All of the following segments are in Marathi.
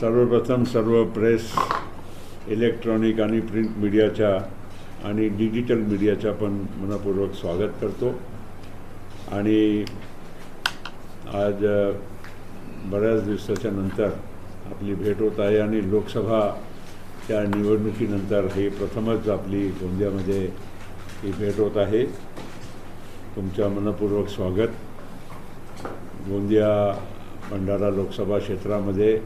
सर्वप्रथम सर्व प्रेस, इलेक्ट्रॉनिक आणि प्रिंट मीडियाच्या आणि डिजिटल मीडियाच्या पण मनपूर्वक स्वागत करतो। आणि आज बऱ्याच दिवसाच्या नंतर आपली भेट होत आहे आणि लोकसभाच्या निवडणुकीनंतर हे प्रथमच आपली गोंदियामध्ये ही भेट होत आहे। तुमच्या मनपूर्वक स्वागत। गोंदिया भंडारा लोकसभा क्षेत्रामध्ये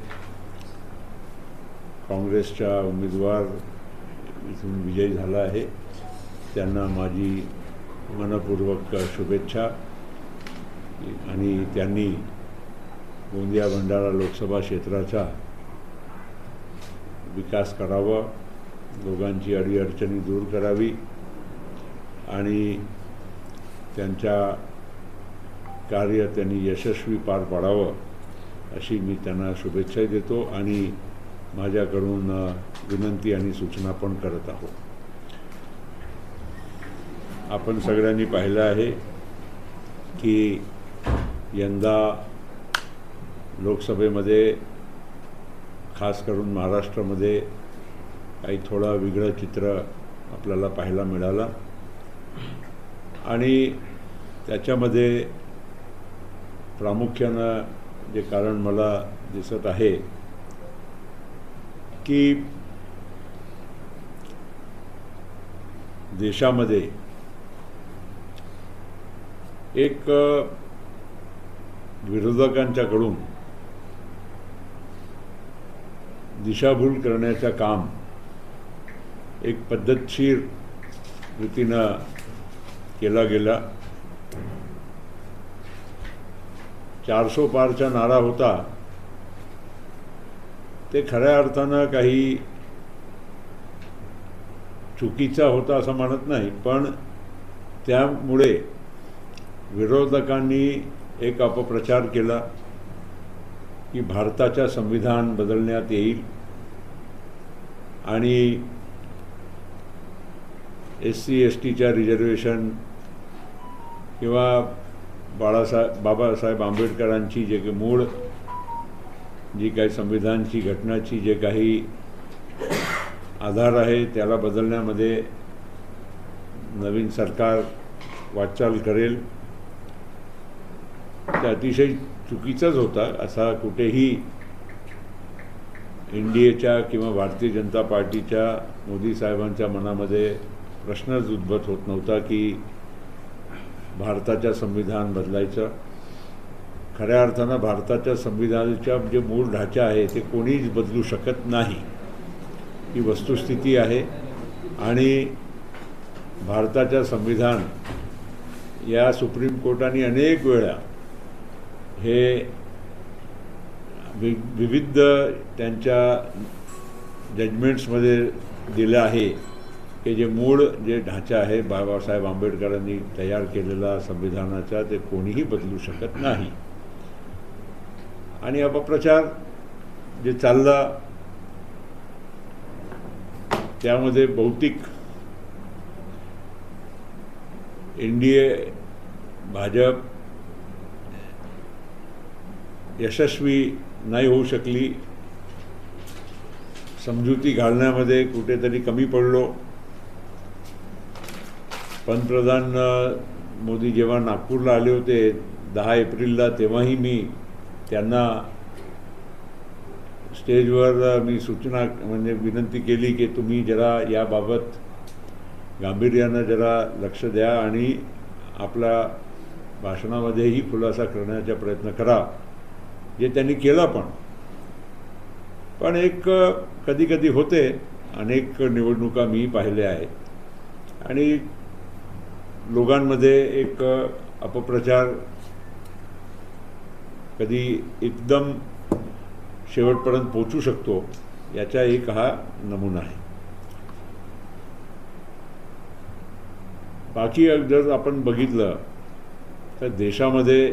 काँग्रेसचा उमेदवार इथून विजयी झाला आहे, त्यांना माझी मनपूर्वक शुभेच्छा। आणि त्यांनी गोंदिया भंडारा लोकसभा क्षेत्राचा विकास करावा, लोकांची अडीअडचणी दूर करावी आणि त्यांच्या कार्य त्यांनी यशस्वी पार पाडावं अशी मी त्यांना शुभेच्छा देतो आणि माझ्याकडून विनंती आणि सूचना पण करत आहोत। आपण सगळ्यांनी पाहिलं आहे की यंदा लोकसभेमध्ये खास करून महाराष्ट्रामध्ये काही थोडा वेगळं चित्र आपल्याला पाहायला मिळालं आणि त्याच्यामध्ये प्रामुख्यानं जे कारण मला दिसत आहे की देशामध्ये एक विरोधकांच्याकडून दिशाभूल करण्याचं काम एक पद्धतशीर रीतीनं केला गेला। 400 पारचा नारा होता, ते खऱ्या अर्थानं काही चुकीचा होता असं म्हणत नाही, पण त्यामुळे विरोधकांनी एक अपप्रचार केला की भारताचा संविधान बदलण्यात येईल आणि SC STच्या रिझर्वेशन किंवा बाबासाहेब आंबेडकरांची जे काही मूळ जी काही संविधानाची घटनाची जे काही आधार आहे त्याला बदलण्यामध्ये नवीन सरकार वाटचाल करेल, ते अतिशय चुकीचंच होता। असा कुठेही NDAच्या किंवा भारतीय जनता पार्टीच्या मोदी साहेबांच्या मनामध्ये प्रश्नच उद्भवत होत नव्हता की भारताचं संविधान बदलायचं। खऱ्या अर्थानं भारताच्या संविधानाचा जे मूळ ढाचा आहे ते कोणीच बदलू शकत नाही, ही वस्तुस्थिती आहे। आणि भारताचं संविधान या सुप्रीम कोर्टाने अनेक वेळा हे विविध त्यांच्या जजमेंट्समध्ये दिलं आहे की जे मूळ जे ढाचा आहे बाबासाहेब आंबेडकरांनी तयार केलेला संविधानाचा ते कोणीही बदलू शकत नाही। आणि अपप्रचार जे चालला त्यामध्ये बहुतेक NDA भाजप यशस्वी नाही होऊ शकली, समजुती घालण्यामध्ये कुठेतरी कमी पडलो। पंतप्रधान मोदी जेव्हा नागपूरला आले होते 10 एप्रिलला, तेव्हाही मी त्यांना स्टेजवर मी सूचना म्हणजे विनंती केली की तुम्ही जरा याबाबत गांभीर्यानं जरा लक्ष द्या आणि आपल्या भाषणामध्येही खुलासा करण्याचा प्रयत्न करा, जे त्यांनी केला। पण एक कधी कधी होते, अनेक निवडणुका मी पाहिल्या आहेत आणि लोकांमध्ये एक अपप्रचार कधी एकदम शेवटपर्यंत पोहोचू शकतो, याचा एक हा नमुना आहे। बाकी जर आपण बघितलं तर देशामध्ये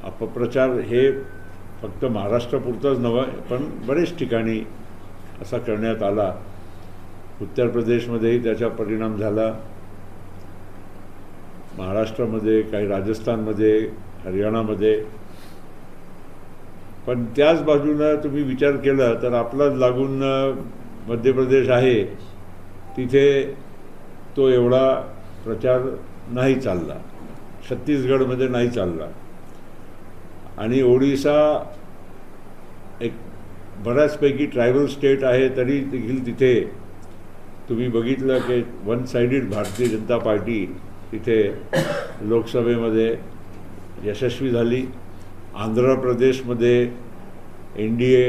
अपप्रचार हे फक्त महाराष्ट्रापुरतंच नव्हे पण बरेच ठिकाणी असा करण्यात आला। उत्तर प्रदेशमध्येही त्याचा परिणाम झाला, महाराष्ट्रामध्ये, काही राजस्थानमध्ये, हरियाणामध्ये पण त्याच बाजूनं तुम्ही विचार केला तर आपला लागून मध्य प्रदेश आहे, तिथे तो एवढा प्रचार नाही चालला, छत्तीसगडमध्ये नाही चालला, आणि ओडिशा एक बऱ्याचपैकी ट्रायबल स्टेट आहे तरी देखील तिथे तुम्ही बघितलं की one sided Bharatiya Janata party तिथे लोकसभेमध्ये यशस्वी झाली. आंध्र प्रदेशमध्ये NDA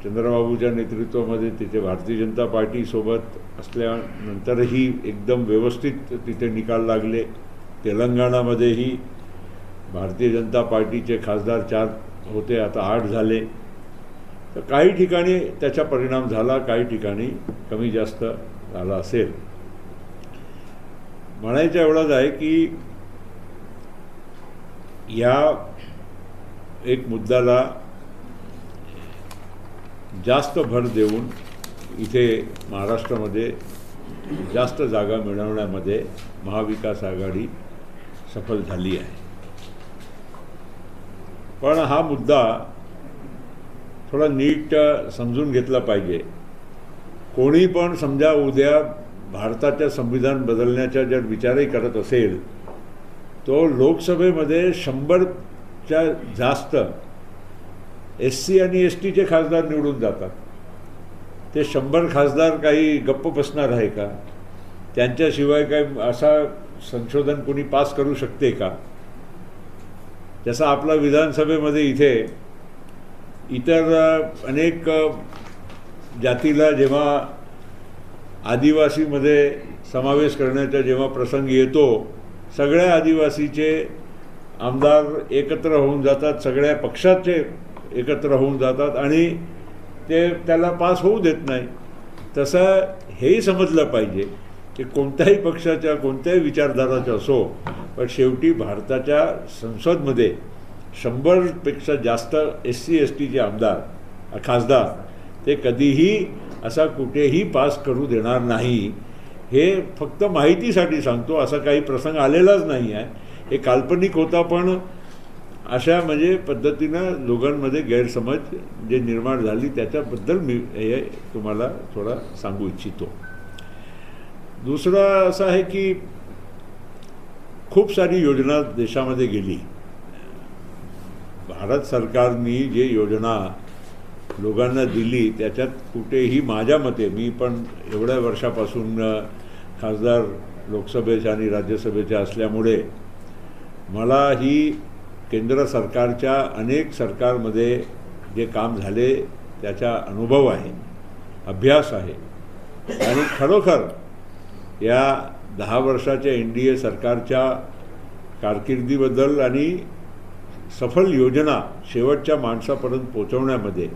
चंद्रबाबूच्या नेतृत्वामध्ये तिथे भारतीय जनता पार्टीसोबत असल्यानंतरही एकदम व्यवस्थित तिथे निकाल लागले. तेलंगणामध्येही भारतीय जनता पार्टीचे खासदार 4 होते, आता 8 झाले. तर काही ठिकाणी त्याचा परिणाम झाला, काही ठिकाणी कमी जास्त झाला असेल. म्हणायचं एवढंच आहे की या एक मुद्द्याला जास्त भर देऊन इथे महाराष्ट्रामध्ये जास्त जागा मिळवण्यामध्ये महाविकास आघाडी सफल झाली आहे. पण हा मुद्दा थोडा नीट समजून घेतला पाहिजे. कोणी पण समजा उद्या भारताच्या संविधान बदलण्याचा जर विचारही करत असेल तो लोकसभेमध्ये 100च्या जास्त SC आणि STचे खासदार निवडून जातात. ते 100 खासदार काही गप्प बसणार आहे का? त्यांच्याशिवाय काय असा संशोधन कोणी पास करू शकते का? जसं आपला विधानसभेमध्ये इथे इतर अनेक जातीला जेव्हा आदिवासीमध्ये समावेश करण्याचा जेव्हा प्रसंग येतो, सगळ्या आदिवासीचे आमदार एकत्र होऊन जातात, सगळ्या पक्षाचे एकत्र होऊन जातात आणि ते त्याला पास होऊ देत नाही. तसं हेही समजलं पाहिजे की कोणत्याही पक्षाच्या कोणत्याही विचारधाराचा असो, पण शेवटी भारताच्या संसदमध्ये 100पेक्षा जास्त SC STचे आमदार खासदार ते कधीही असा कुठेही पास करू देणार नाही. हे फक्त माहितीसाठी सांगतो, असा काही प्रसंग आलेलाच नाही आहे. हे काल्पनिक होता, पण अशा म्हणजे पद्धतीनं लोकांमध्ये गैरसमज जे निर्माण झाली त्याच्याबद्दल मी हे तुम्हाला थोडा सांगू इच्छितो. दुसरं असं आहे की खूप सारी योजना देशामध्ये गेली. भारत सरकारने जे योजना लोकांना दिली त्याच्यात कुठेही माझ्या मते, मी पण एवढ्या वर्षापासून खासदार लोकसभेच्या आणि राज्यसभेच्या असल्यामुळे मला ही केंद्र सरकारच्या अनेक सरकारमध्ये जे काम झाले त्याचा अनुभव आहे, अभ्यास आहे. आणि खरोखर या 10 वर्षाच्या NDA सरकारच्या कारकिर्दीबद्दल आणि सफल योजना शेवटच्या माणसापर्यंत पोहोचवण्यामध्ये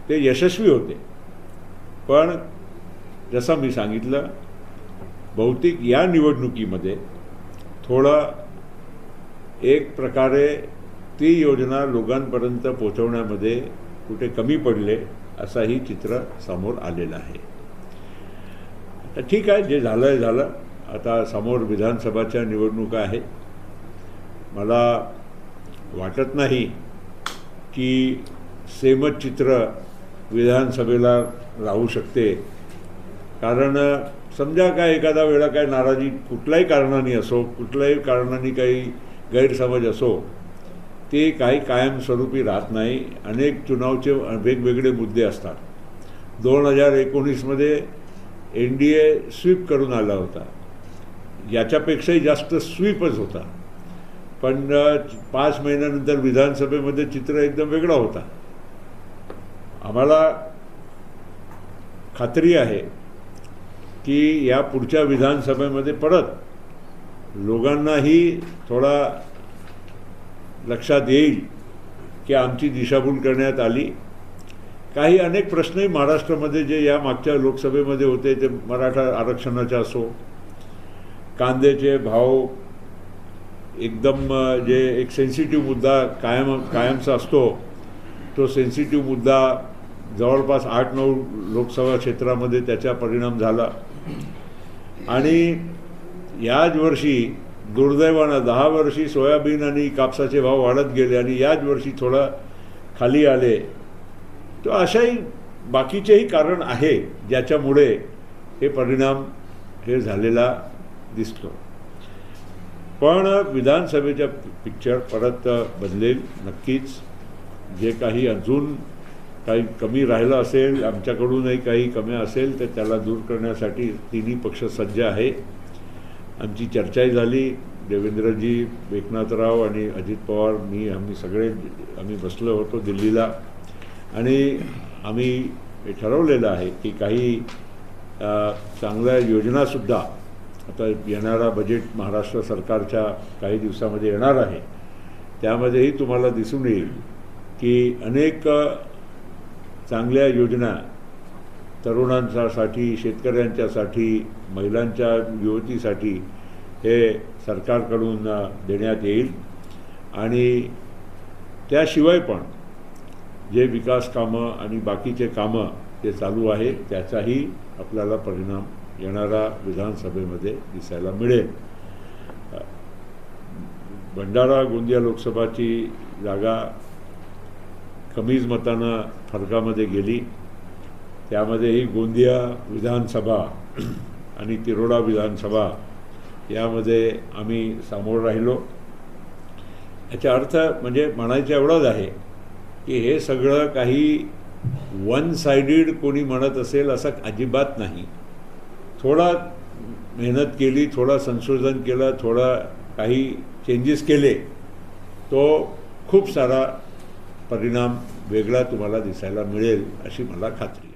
ते यशस्वी होते. पण जसं मी सांगितलं, बहुतेक या निवडणुकीमध्ये थोडं एक प्रकारे ती योजना लोकांपर्यंत पोहोचवण्यामध्ये कुठे कमी पडले असाही चित्र समोर आलेलं आहे. तर ठीक आहे, जे झालं आहे झालं. आता समोर विधानसभाच्या निवडणुका आहेत. मला वाटत नाही की सेमच चित्र विधानसभेला राहू शकते. कारण समजा काय एखादा वेळा काय नाराजी कुठल्याही कारणाने असो, कुठल्याही कारणाने काही गैरसमज असो, ते काही कायमस्वरूपी राहत नाही. अनेक चुनावचे वेगवेगळे मुद्दे असतात. 2019मध्ये NDA स्वीप करून आला होता, याच्यापेक्षाही जास्त स्वीपच होता. पण 5 महिन्यानंतर विधानसभेमध्ये चित्र एकदम वेगळा होता. आम्हाला खात्री आहे की या पुढच्या विधानसभेमध्ये परत लोकांनाही थोडा लक्षात येईल की आमची दिशाभूल करण्यात आली. काही अनेक प्रश्नही महाराष्ट्रामध्ये जे या मागच्या लोकसभेमध्ये होते, ते मराठा आरक्षणाचे असो, कांद्याचे भाव एकदम जे एक सेन्सिटिव्ह मुद्दा कायमचा असतो, तो सेन्सिटिव्ह मुद्दा जवळपास 8-9 लोकसभा क्षेत्रामध्ये त्याचा परिणाम झाला. आणि याच वर्षी दुर्दैवानं 10 वर्षी सोयाबीन आणि कापसाचे भाव वाढत गेले आणि याच वर्षी थोडा खाली आले, तो अशाही बाकीचेही कारण आहे ज्याच्यामुळे हे परिणाम हे झालेला दिसतो. पण विधानसभेचा पिक्चर परत बदलेल नक्कीच. जे काही अजून काही कमी राहिलं असेल, आमच्याकडूनही काही कमी असेल, तर त्याला दूर करण्यासाठी तिन्ही पक्ष सज्ज आहे. आमची चर्चाही झाली. देवेंद्रजी, एकनाथराव आणि अजित पवार, आम्ही सगळे बसलो होतो दिल्लीला आणि आम्ही हे ठरवलेलं आहे की काही चांगल्या योजनासुद्धा आता येणारा बजेट महाराष्ट्र सरकारच्या काही दिवसामध्ये येणार आहे. त्यामध्येही तुम्हाला दिसून येईल की अनेक चांगल्या योजना तरुणांसाठी, शेतकऱ्यांच्यासाठी, महिलांच्या युवतीसाठी हे सरकारकडून देण्यात येईल. आणि त्याशिवाय पण जे विकास कामं आणि बाकीचे कामं जे चालू आहे त्याचाही आपल्याला परिणाम येणारा विधानसभेमध्ये दिसायला मिळेल. भंडारा गोंदिया लोकसभाची जागा कमीच मतानं फरकामध्ये गेली. त्यामध्येही गोंदिया विधानसभा आणि तिरोडा विधानसभा यामध्ये आम्ही सामोरं राहिलो. याचा अर्थ म्हणजे म्हणायचं एवढंच आहे की हे सगळं काही वन साइडेड कोणी म्हणत असेल असं अजिबात नाही. थोडा मेहनत केली, थोडा संशोधन केलं, थोडा काही चेंजेस केले, तो खूप सारा परिणाम वेगळा तुम्हाला दिसायला मिळेल अशी मला खात्री.